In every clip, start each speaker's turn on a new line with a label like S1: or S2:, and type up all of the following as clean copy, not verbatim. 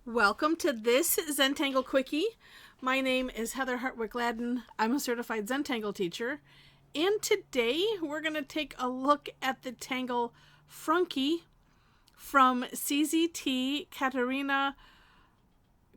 S1: Welcome to this Zentangle Quickie. My name is Heather Hartwick Gladden. I'm a Certified Zentangle Teacher. And today we're going to take a look at the Tangle Frunky from CZT Katharina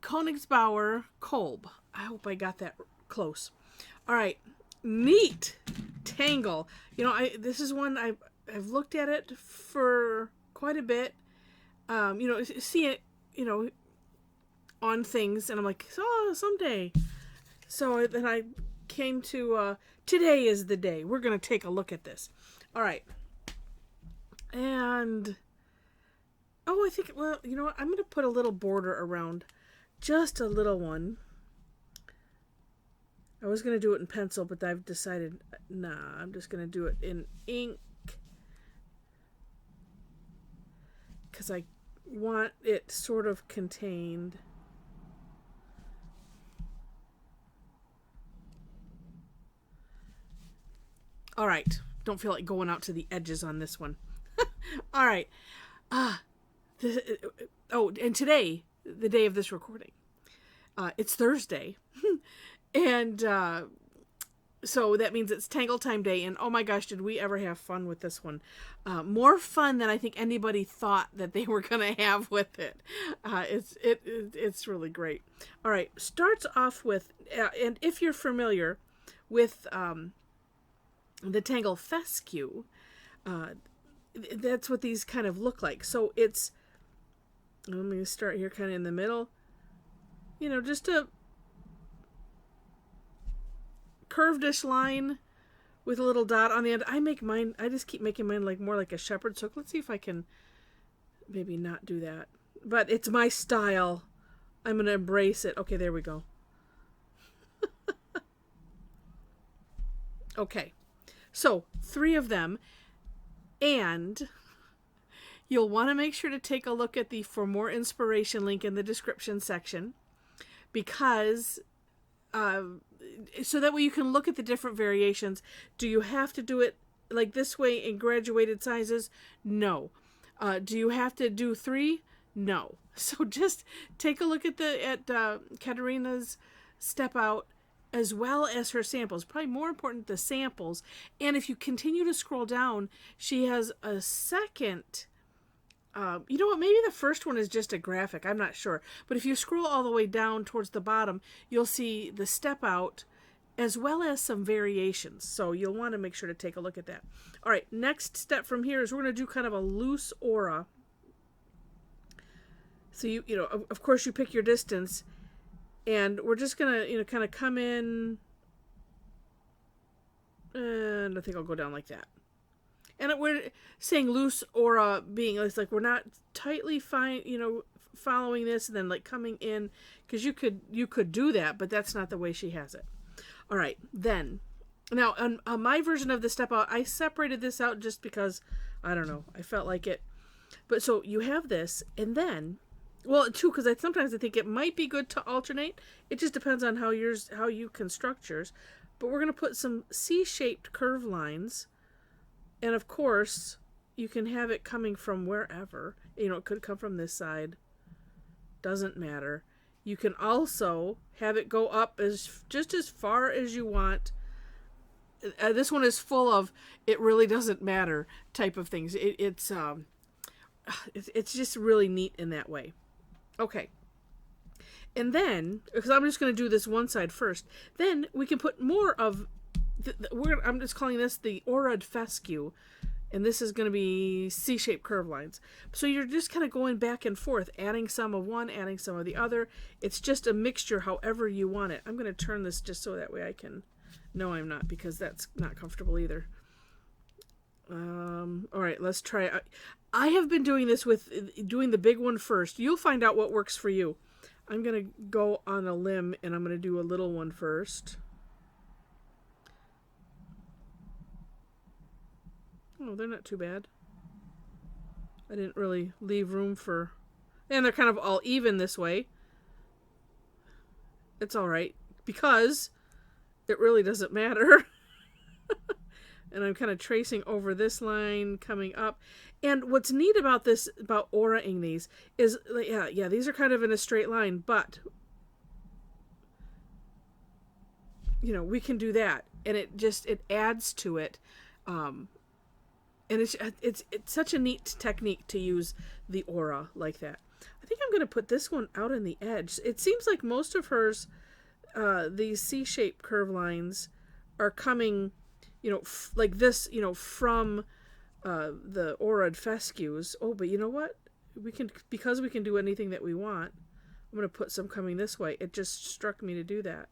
S1: Königsbauer-Kolb. I hope I got that close. All right. Neat Tangle. You know, this is one I've looked at it for quite a bit. See it, on things, and I'm like, oh, someday. So then I came to, today is the day. We're going to take a look at this. All right. And, I think, well, you know what? I'm going to put a little border around, just a little one. I was going to do it in pencil, but I've decided, nah, I'm just going to do it in ink. Because I want it sort of contained. All right. Don't feel like going out to the edges on this one. All right. And today, the day of this recording, it's Thursday. And so that means it's Tangle Time Day. And oh my gosh, did we ever have fun with this one. More fun than I think anybody thought that they were going to have with it. It's really great. All right. Starts off with, and if you're familiar with the Tangle Fescue, that's what these kind of look like. So it's, let me start here kind of in the middle, just a curved-ish line with a little dot on the end. I just keep making mine like more like a shepherd's hook. Let's see if I can maybe not do that. But it's my style. I'm going to embrace it. Okay, there we go. Okay. So, 3 of them, and you'll want to make sure to take a look at the For More Inspiration link in the description section, because so that way you can look at the different variations. Do you have to do it like this way in graduated sizes? No. Do you have to do 3? No. So just take a look at Katharina's step out, as well as her samples. Probably more important, the samples. And if you continue to scroll down, she has a second, you know what, maybe the first one is just a graphic, I'm not sure. But if you scroll all the way down towards the bottom, you'll see the step out, as well as some variations. So you'll want to make sure to take a look at that. All right, next step from here is we're going to do kind of a loose aura. So of course you pick your distance, and we're just going to, kind of come in, and I think I'll go down like that. And we're saying loose aura being, it's like we're not tightly following this and then like coming in, because you could do that, but that's not the way she has it. All right, then, now on my version of the step out, I separated this out just because, I don't know, I felt like it. But so you have this, and then, well, too, because sometimes I think it might be good to alternate. It just depends on how you construct yours. But we're going to put some C-shaped curve lines. And of course, you can have it coming from wherever. It could come from this side. Doesn't matter. You can also have it go up just as far as you want. This one is full of it really doesn't matter type of things. It's just really neat in that way. Okay. And then, because I'm just going to do this one side first, then we can put more of, I'm just calling this the Aura'd Fescue, and this is going to be C-shaped curve lines. So you're just kind of going back and forth, adding some of one, adding some of the other. It's just a mixture however you want it. I'm going to turn this just so that way I can, no, I'm not, because that's not comfortable either. All right, let's try. I have been doing this with doing the big one first. You'll find out what works for you. I'm going to go on a limb, and I'm going to do a little one first. Oh, they're not too bad. I didn't really leave room for... And they're kind of all even this way. It's all right, because it really doesn't matter. And I'm kind of tracing over this line coming up. And what's neat about this, about aura-ing these, is, yeah, these are kind of in a straight line, but, you know, we can do that. And it adds to it. And it's such a neat technique to use the aura like that. I think I'm going to put this one out on the edge. It seems like most of hers, these C-shaped curve lines are coming, you know, like this, you know, from the aura'd fescues. Oh, but you know what? Because we can do anything that we want, I'm going to put some coming this way. It just struck me to do that.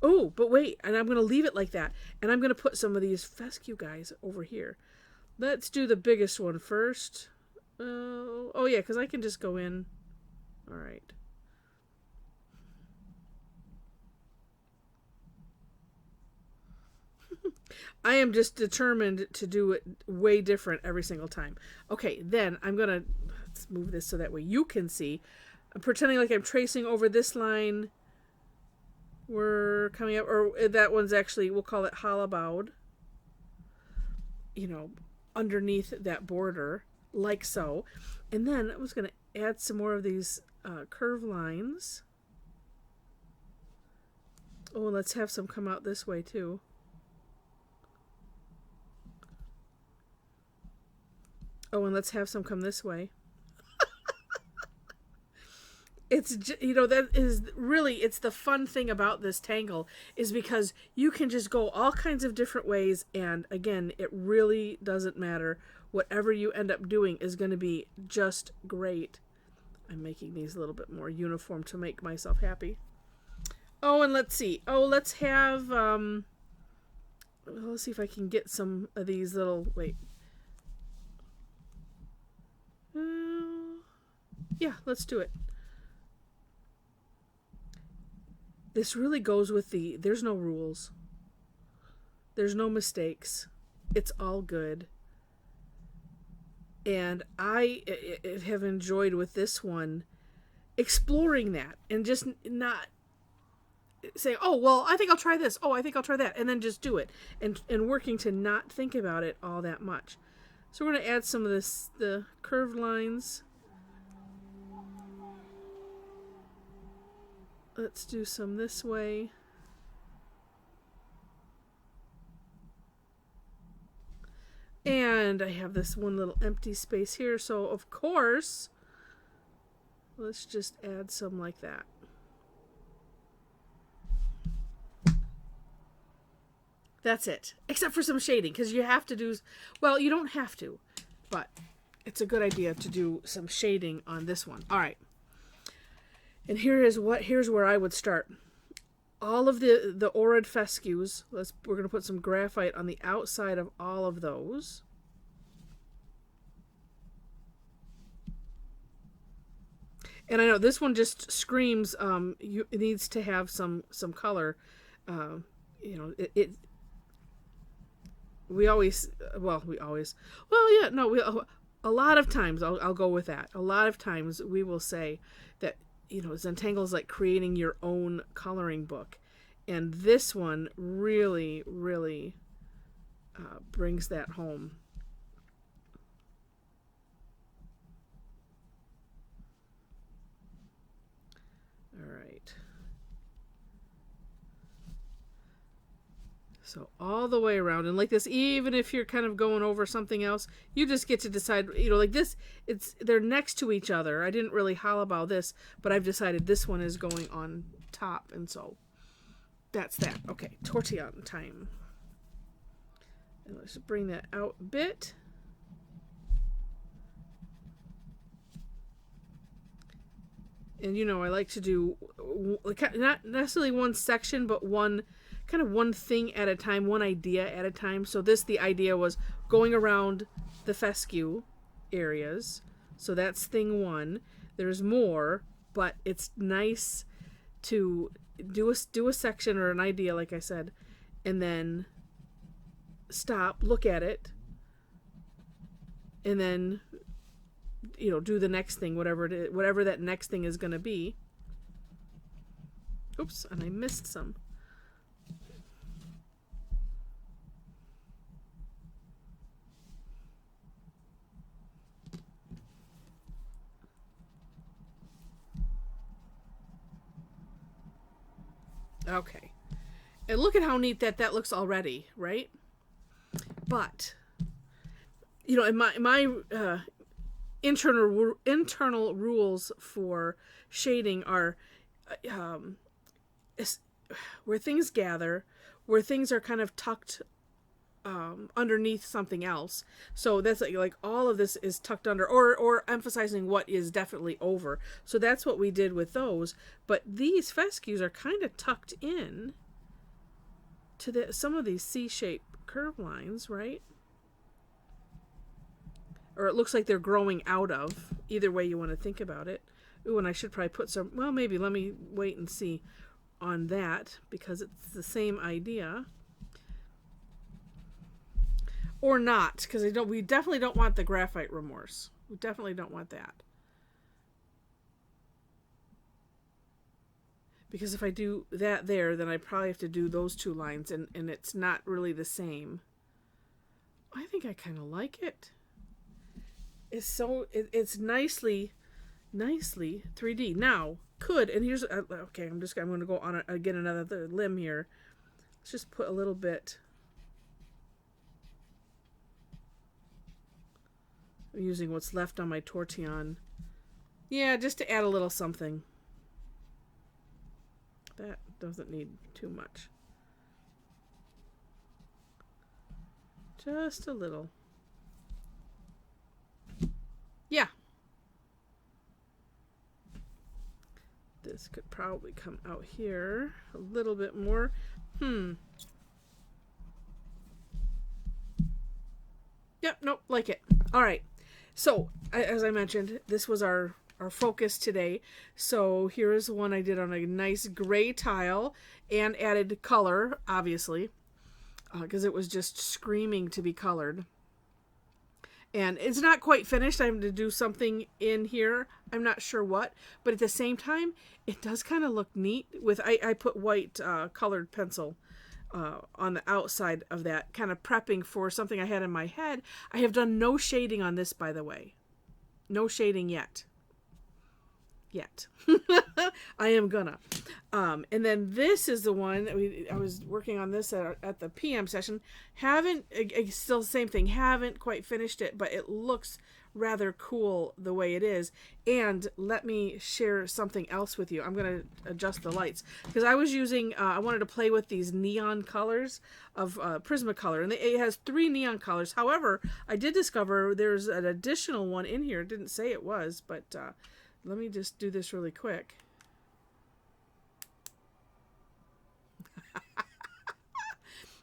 S1: Oh, but wait, and I'm going to leave it like that. And I'm going to put some of these fescue guys over here. Let's do the biggest one first. Oh yeah, because I can just go in. All right. I am just determined to do it way different every single time. Okay, then I'm going to, let's move this so that way you can see. I'm pretending like I'm tracing over this line. We're coming up, or that one's actually, we'll call it hollowed. You know, underneath that border, like so. And then I was going to add some more of these curve lines. Oh, let's have some come out this way too. Oh, and let's have some come this way. It's, you know, that is really, it's the fun thing about this tangle, is because you can just go all kinds of different ways, and again, it really doesn't matter. Whatever you end up doing is going to be just great. I'm making these a little bit more uniform to make myself happy. Oh, and let's see. Oh, let's have, let's see if I can get some of these little, wait. Yeah, let's do it. This really goes with there's no rules. There's no mistakes. It's all good. And I have enjoyed with this one exploring that and just not saying, oh, well, I think I'll try this. Oh, I think I'll try that. And then just do it. And working to not think about it all that much. So we're going to add some of the curved lines. Let's do some this way. And I have this one little empty space here. So, of course, let's just add some like that. That's it. Except for some shading, because you have to do, well, you don't have to, but it's a good idea to do some shading on this one. All right. And here's where I would start. All of the aura'd fescues, we're going to put some graphite on the outside of all of those. And I know this one just screams, it needs to have some color. You know, a lot of times, I'll go with that. A lot of times we will say that, you know, Zentangle is like creating your own coloring book. And this one really, really brings that home. All right. So all the way around, and like this, even if you're kind of going over something else, you just get to decide, you know, like this, they're next to each other. I didn't really hollowbow this, but I've decided this one is going on top, and so that's that. Okay, tortilla time. And let's bring that out a bit. And you know, I like to do, not necessarily one section, but one thing at a time, one idea at a time. So the idea was going around the fescue areas. So that's thing one. There's more, but it's nice to do a section or an idea, like I said, and then stop, look at it, and then, you know, do the next thing, whatever it is, whatever that next thing is going to be. Oops, and I missed some. Okay. And look at how neat that looks already, right? But, you know, in my internal rules for shading are where things gather, where things are kind of tucked underneath something else. So that's like all of this is tucked under, or emphasizing what is definitely over. So that's what we did with those. But these fescues are kind of tucked in to some of these C-shaped curve lines, right? Or it looks like they're growing out of. Either way you want to think about it. Ooh, and I should probably put some, well, maybe let me wait and see on that, because it's the same idea. Or not, because we definitely don't want the graphite remorse. We definitely don't want that. Because if I do that there, then I probably have to do those two lines, and it's not really the same. I think I kind of like it. It's nicely 3D. Now, and here's, okay, I'm going to go on again another limb here. Let's just put a little bit. I'm using what's left on my tortillon. Yeah, just to add a little something. That doesn't need too much. Just a little. Yeah. This could probably come out here a little bit more. Yep, nope, like it. All right. So, as I mentioned, this was our focus today. So here is one I did on a nice gray tile and added color, obviously, because it was just screaming to be colored. And it's not quite finished. I have to do something in here. I'm not sure what, but at the same time, it does kind of look neat. I put white colored pencil on the outside of that, kind of prepping for something I had in my head. I have done no shading on this, by the way. No shading yet. I am gonna. And then this is the one I was working on this at the PM session. Still the same thing. Haven't quite finished it, but it looks rather cool the way it is. And let me share something else with you. I'm going to adjust the lights because I was using, I wanted to play with these neon colors of Prismacolor, and it has 3 neon colors. However, I did discover there's an additional one in here. It didn't say it was, but let me just do this really quick.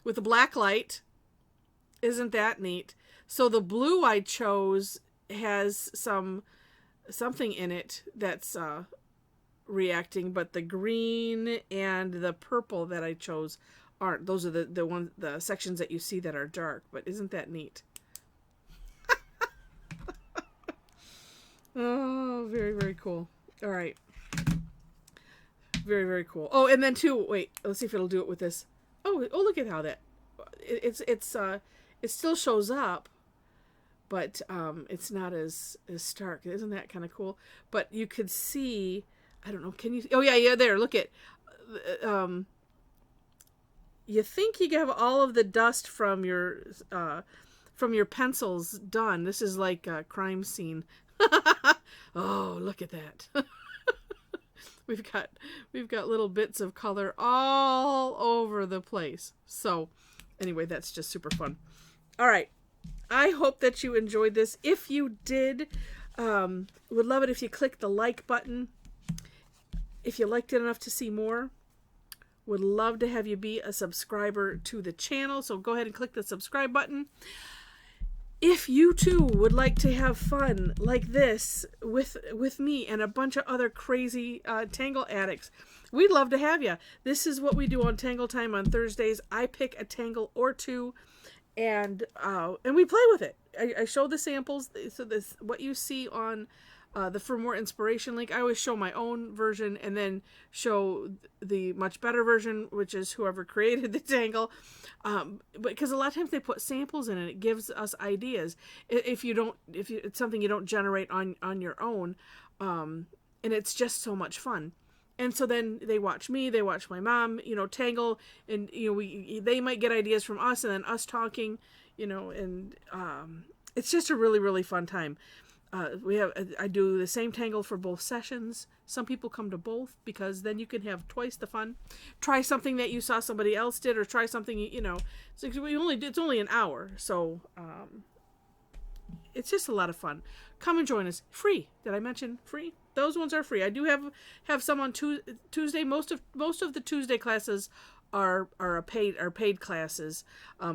S1: With a black light. Isn't that neat? So the blue I chose has something in it that's reacting, but the green and the purple that I chose aren't. Those are the sections that you see that are dark, but isn't that neat? Oh, very, very cool. All right. Very, very cool. Oh, and then too, wait, let's see if it'll do it with this. Oh, look at how that, it still shows up, but it's not as stark. Isn't that kind of cool? But you could see, I don't know, can you, oh yeah, there, look at, you think you have all of the dust from your pencils done. This is like a crime scene. Oh, look at that. We've got little bits of color all over the place. So anyway, that's just super fun. All right. I hope that you enjoyed this. If you did, would love it if you click the like button. If you liked it enough to see more, would love to have you be a subscriber to the channel. So go ahead and click the subscribe button. If you too would like to have fun like this with me and a bunch of other crazy Tangle addicts, we'd love to have you. This is what we do on Tangle Time on Thursdays. I pick a tangle or two, and we play with it. I show the samples. So this, what you see on the For More Inspiration link, I always show my own version and then show the much better version, which is whoever created the tangle. But because a lot of times they put samples in it, it gives us ideas. If it's something you don't generate on your own, and it's just so much fun. And so then they watch me, they watch my mom, tangle, and they might get ideas from us, and then us talking, and it's just a really, really fun time. I do the same tangle for both sessions. Some people come to both because then you can have twice the fun. Try something that you saw somebody else did, or try something it's only an hour, so it's just a lot of fun. Come and join us. Free. Did I mention free? Those ones are free. I do have some on Tuesday. Most of the Tuesday classes are paid classes,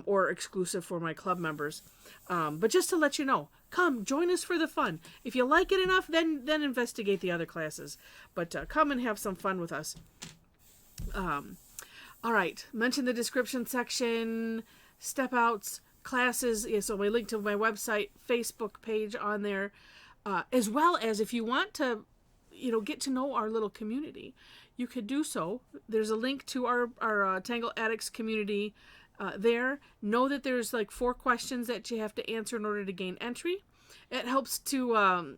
S1: or exclusive for my club members. But just to let you know, come join us for the fun. If you like it enough, then investigate the other classes. But come and have some fun with us. All right. Mention the description section, step outs, classes. Yeah, so we link to my website, Facebook page on there, as well as if you want to, get to know our little community, you could do so. There's a link to our Tangle Addicts community there. Know that there's like 4 questions that you have to answer in order to gain entry. It helps to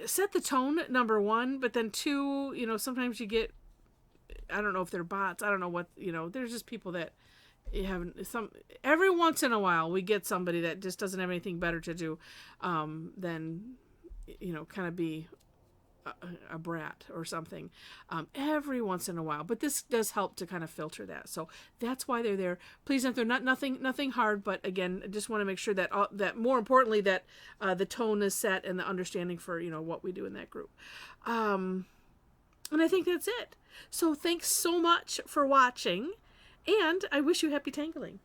S1: set the tone, number 1, but then 2, sometimes you get, I don't know if they're bots, I don't know what, there's just people that you haven't, every once in a while we get somebody that just doesn't have anything better to do than, kind of be a brat or something, every once in a while. But this does help to kind of filter that. So that's why they're there. Please enter. Nothing hard, but again, I just want to make sure that that more importantly that the tone is set and the understanding for what we do in that group. And I think that's it. So thanks so much for watching, and I wish you happy tangling.